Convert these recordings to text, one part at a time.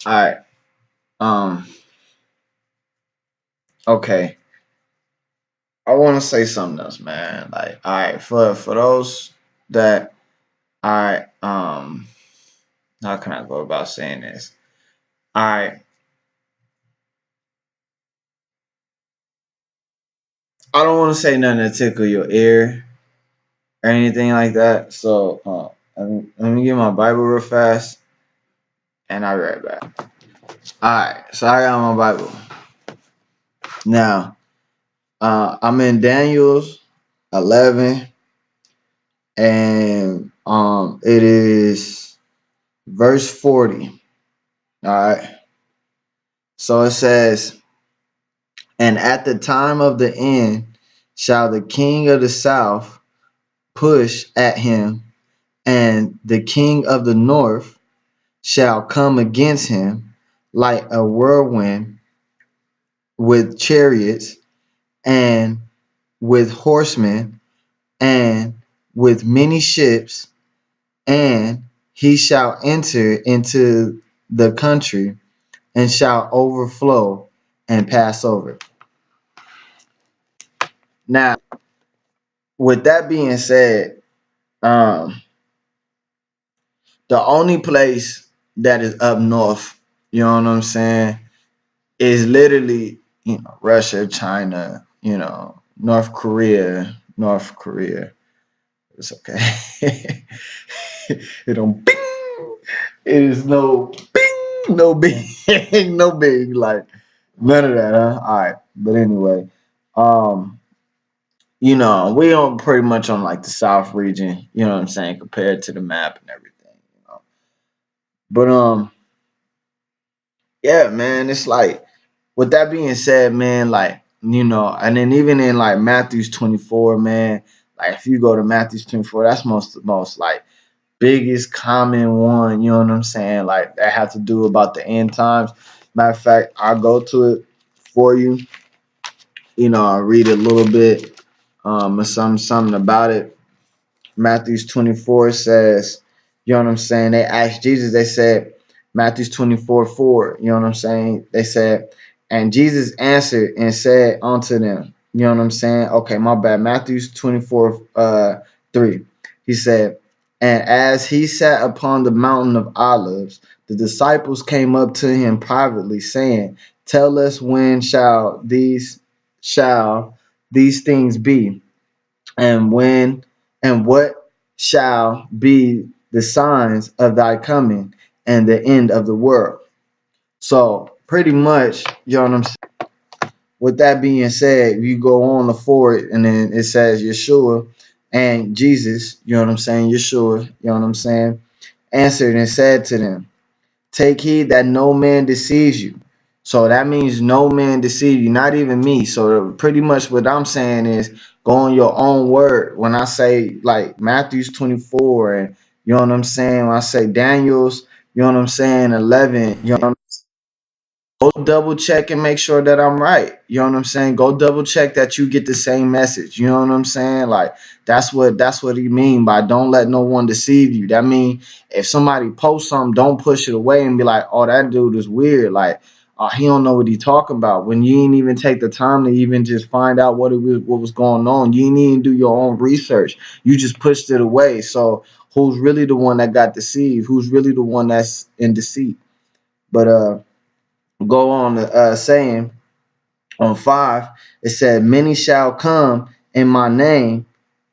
All right. Um. Okay. I want to say something else, man. Like, all right, for those that I how can I go about saying this? All right, I don't want to say nothing to tickle your ear or anything like that. So, let me get my Bible real fast, and I'll be right back. All right, so I got my Bible now. I'm in Daniel's 11, and it is verse 40. All right, so it says, "And at the time of the end shall the king of the south push at him, and the king of the north shall come against him like a whirlwind with chariots and with horsemen and with many ships, and he shall enter into the country and shall overflow and pass over." Now, with that being said, um, the only place that is up north, you know what I'm saying, is literally, Russia, China, North Korea, North Korea. It's okay. It don't bing. It is no bing, no bing, no bing, like none of that, huh? All right. But anyway, um, we on pretty much on like the South region, you know what I'm saying, compared to the map and everything, you know. But yeah, man, it's like, with that being said, man, like, and then even in like Matthew's 24, man, like if you go to Matthew's 24, that's most like biggest common one, you know what I'm saying? Like that have to do about the end times. Matter of fact, I'll go to it for you. I'll read a little bit or something about it. Matthew's 24 says, you know what I'm saying? They asked Jesus, they said, Matthew's 24:4, you know what I'm saying? They said, and Jesus answered and said unto them, you know what I'm saying? Okay, my bad. Matthew's 24 3. He said, and as he sat upon the mountain of Olives, the disciples came up to him privately, saying, tell us when shall these things be? And when and what shall be the signs of thy coming and the end of the world? So pretty much, you know what I'm saying. With that being said, you go on the forward and then it says Yeshua and Jesus, you know what I'm saying, Yeshua, you know what I'm saying, answered and said to them, take heed that no man deceives you. So that means no man deceive you, not even me. So pretty much what I'm saying is go on your own word. When I say like Matthew's 24 and you know what I'm saying, when I say Daniel's, you know what I'm saying, 11, you know, go double check and make sure that I'm right. You know what I'm saying? Go double check that you get the same message. You know what I'm saying? Like that's what he mean by don't let no one deceive you. That mean if somebody posts something, don't push it away and be like, oh, that dude is weird. Like, he don't know what he talking about. When you ain't even take the time to even just find out what was going on. You ain't even do your own research. You just pushed it away. So who's really the one that got deceived? Who's really the one that's in deceit? But go on to saying on 5, it said, many shall come in my name.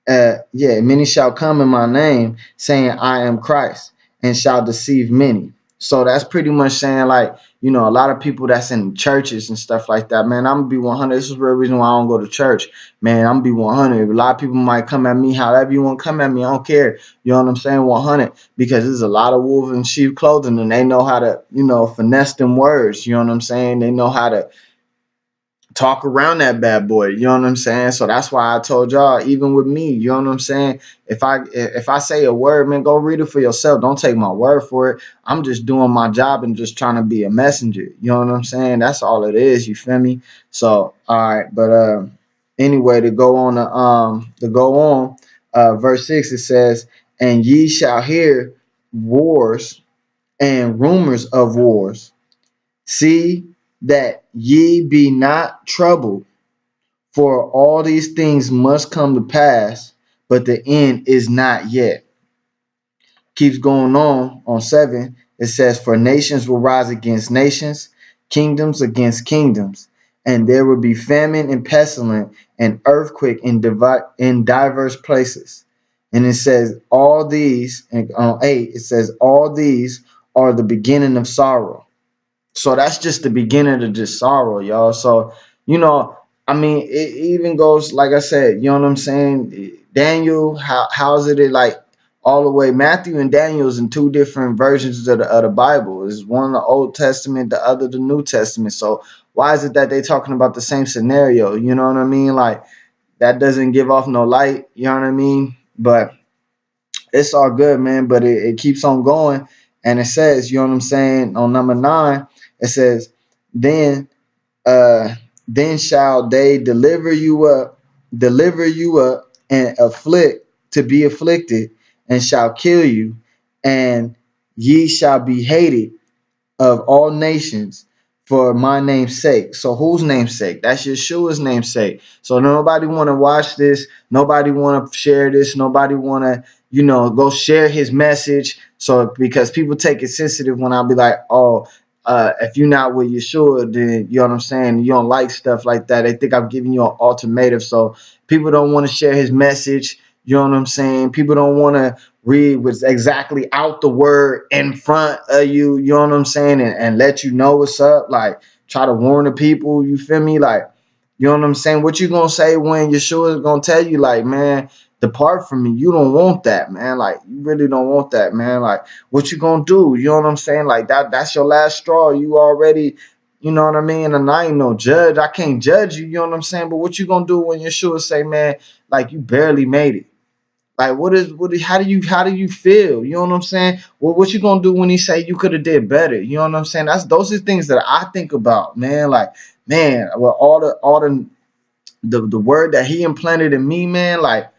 Many shall come in my name saying I am Christ and shall deceive many. So that's pretty much saying like, a lot of people that's in churches and stuff like that, man, I'm gonna be 100. This is the real reason why I don't go to church, man. I'm gonna be 100. A lot of people might come at me however you want to come at me. I don't care. You know what I'm saying? 100, because there's a lot of wolf in sheep clothing and they know how to, finesse them words. You know what I'm saying? They know how to talk around that bad boy. You know what I'm saying? So that's why I told y'all, even with me, you know what I'm saying? If I say a word, man, go read it for yourself. Don't take my word for it. I'm just doing my job and just trying to be a messenger. You know what I'm saying? That's all it is. You feel me? So all right, but anyway, to go on, verse 6, it says, and ye shall hear wars and rumors of wars. See that ye be not troubled, for all these things must come to pass, but the end is not yet. Keeps going on 7. It says, for nations will rise against nations, kingdoms against kingdoms, and there will be famine and pestilence and earthquake in diverse places. And it says all these, and on 8 it says all these are the beginning of sorrow. So that's just the beginning of this sorrow, y'all. So, you know, I mean, it even goes like I said, you know what I'm saying? Daniel, how's it like all the way? Matthew and Daniel's in two different versions of the Bible. Is one the Old Testament, the other the New Testament. So why is it that they talking about the same scenario? You know what I mean? Like that doesn't give off no light, you know what I mean? But it's all good, man. But it keeps on going. And it says, you know what I'm saying, on number 9, it says, then then shall they deliver you up and afflict to be afflicted, and shall kill you, and ye shall be hated of all nations for my name's sake. So whose name's sake? That's Yeshua's name's sake. So nobody want to watch this. Nobody want to share this. Nobody want to, go share his message. So because people take it sensitive when I'll be like, oh, if you're not with Yeshua, then you know what I'm saying. You don't like stuff like that. They think I'm giving you an ultimatum. So people don't want to share his message. You know what I'm saying? People don't want to read what's exactly out the word in front of you, you know what I'm saying, and let you know what's up, like try to warn the people, you feel me? Like, you know what I'm saying? What you gonna say when Yeshua is gonna tell you, like, man, depart from me, you don't want that, man, like you really don't want that, man, like what you gonna do, you know what I'm saying? Like that's your last straw, you already, you know what I mean? And I ain't no judge, I can't judge you, you know what I'm saying? But what you gonna do when Yeshua say, man, like you barely made it? Like how do you feel? You know what I'm saying? Well, what you gonna do when he say you could have did better? You know what I'm saying? Those are things that I think about, man. Like, man, well, all the word that he implanted in me, man. Like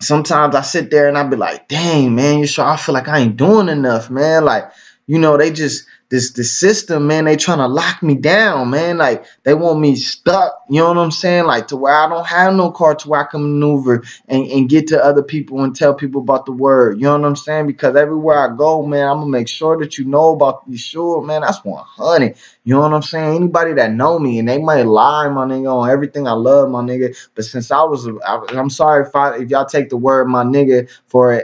sometimes I sit there and I be like, dang, man, you sure I feel like I ain't doing enough, man. Like, they just this system, man, they trying to lock me down, man. Like they want me stuck, you know what I'm saying? Like to where I don't have no car to where I can maneuver and get to other people and tell people about the word. You know what I'm saying? Because everywhere I go, man, I'm gonna make sure that you know about Yeshua, man. That's 100. You know what I'm saying? Anybody that know me and they might lie, my nigga, on everything I love, my nigga. But since I'm sorry if y'all take the word, my nigga, for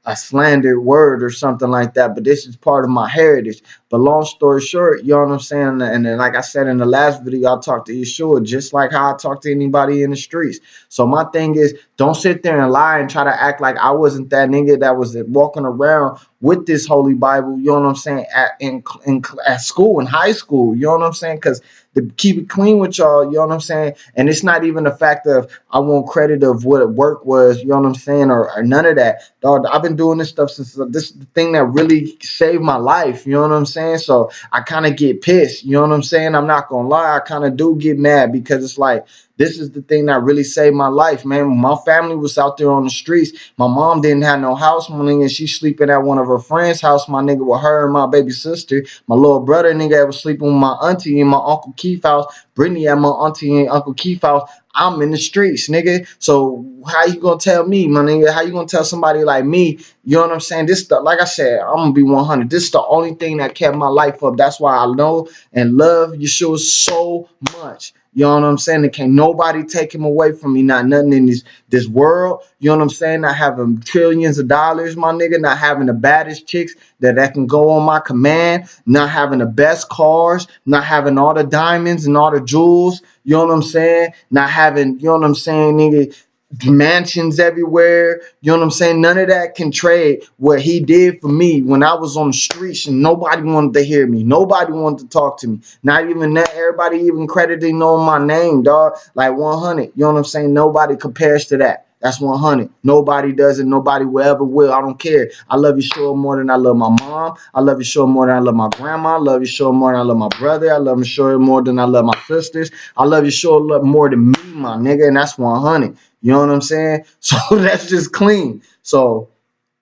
a slandered word or something like that. But this is part of my heritage. But long story short, you know what I'm saying? And then, like I said in the last video, I talked to Yeshua just like how I talk to anybody in the streets. So my thing is, don't sit there and lie and try to act like I wasn't that nigga that was walking around with this holy Bible. You know what I'm saying? At school, in high school. You know what I'm saying? Because to keep it clean with y'all, you know what I'm saying? And it's not even the fact of I want credit of what work was, you know what I'm saying, or none of that. Dog, I've been doing this stuff since this is the thing that really saved my life, you know what I'm saying? So I kind of get pissed, you know what I'm saying? I'm not gonna lie, I kind of do get mad because it's like this is the thing that really saved my life, man. When my family was out there on the streets, my mom didn't have no house, my nigga. She's sleeping at one of her friends' house, my nigga, with her and my baby sister. My little brother, nigga, was sleeping with my auntie and my Uncle Keith house. Brittany at my auntie and Uncle Keith house. I'm in the streets, nigga. So how you gonna tell me, my nigga? How you gonna tell somebody like me? You know what I'm saying? This stuff, like I said, I'm gonna be 100. This is the only thing that kept my life up. That's why I know and love Yeshua so much. You know what I'm saying? There can't nobody take him away from me. Not nothing in this world. You know what I'm saying? Not having trillions of dollars, my nigga. Not having the baddest chicks that can go on my command. Not having the best cars. Not having all the diamonds and all the jewels. You know what I'm saying? Not having, you know what I'm saying, nigga, mansions everywhere. You know what I'm saying? None of that can trade what he did for me when I was on the streets and nobody wanted to hear me. Nobody wanted to talk to me. Not even that. Everybody even crediting knowing my name, dog. Like 100. You know what I'm saying? Nobody compares to that. That's 100. Nobody does it. Nobody will ever will. I don't care. I love Yeshua more than I love my mom. I love Yeshua more than I love my grandma. I love Yeshua more than I love my brother. I love Yeshua more than I love my sisters. I love Yeshua more than me, my nigga. And that's 100. You know what I'm saying? So that's just clean. So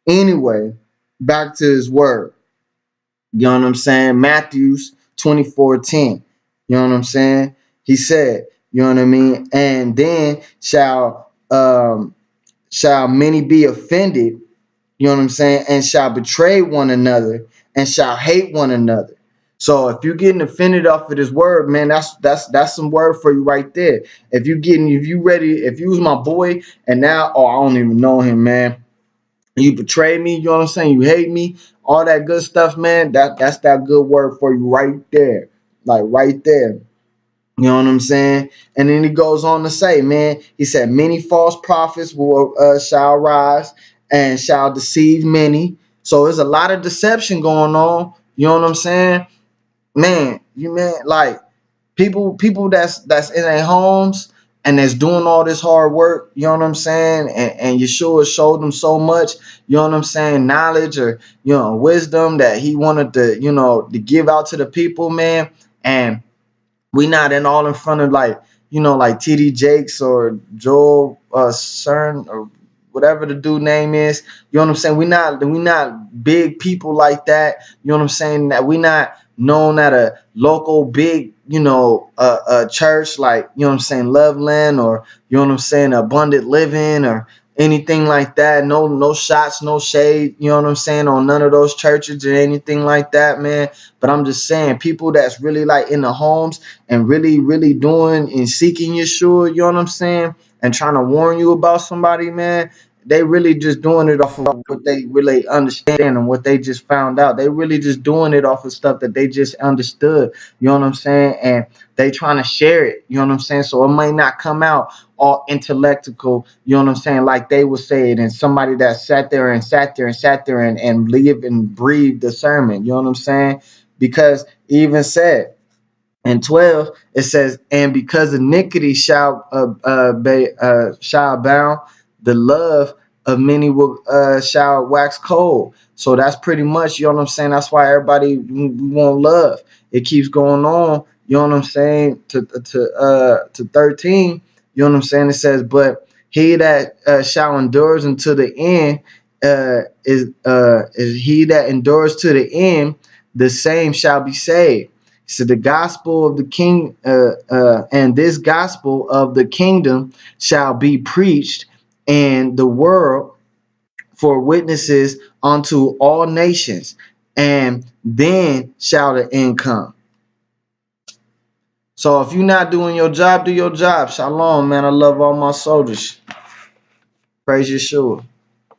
anyway, back to his word. You know what I'm saying? Matthews 24:10. You know what I'm saying? He said, you know what I mean? And then shall many be offended, you know what I'm saying, and shall betray one another and shall hate one another. So if you're getting offended off of this word, man, that's some word for you right there. If you ready, if you was my boy and now, oh, I don't even know him, man. You betray me, you know what I'm saying? You hate me, all that good stuff, man. That's that good word for you right there. Like right there. You know what I'm saying? And then he goes on to say, man, he said, many false prophets will shall rise and shall deceive many. So there's a lot of deception going on. You know what I'm saying? Man, like people that's in their homes and that's doing all this hard work, you know what I'm saying? And Yeshua showed them so much, you know what I'm saying, knowledge or wisdom that he wanted to, to give out to the people, man. And we not in all in front of like like TD Jakes or Joel CERN or whatever the dude name is. You know what I'm saying? We not big people like that. You know what I'm saying? That we not known at a local big church like what I'm saying, Loveland, or what I'm saying, Abundant Living or anything like that. No shots, no shade, you know what I'm saying, on none of those churches or anything like that, man. But I'm just saying, people that's really like in the homes and really, really doing and seeking Yeshua, you know what I'm saying, and trying to warn you about somebody, man, they really just doing it off of what they really understand and what they just found out. They really just doing it off of stuff that they just understood, you know what I'm saying, and they trying to share it, you know what I'm saying, so it might not come out all intellectual, you know what I'm saying, like they would say it, and somebody that sat there and live and breathe the sermon, you know what I'm saying, because he even said and 12 it says, and because iniquity shall abound, the love of many will shall wax cold. So that's pretty much, you know what I'm saying, that's why everybody we want love. It keeps going on, you know what I'm saying, to 13, you know what I'm saying. It says, but he that shall endures until the end, is he that endures to the end, the same shall be saved. So the gospel of the king, and this gospel of the kingdom shall be preached in the world for witnesses unto all nations, and then shall the end come. So if you're not doing your job, do your job. Shalom, man. I love all my soldiers. Praise Yeshua.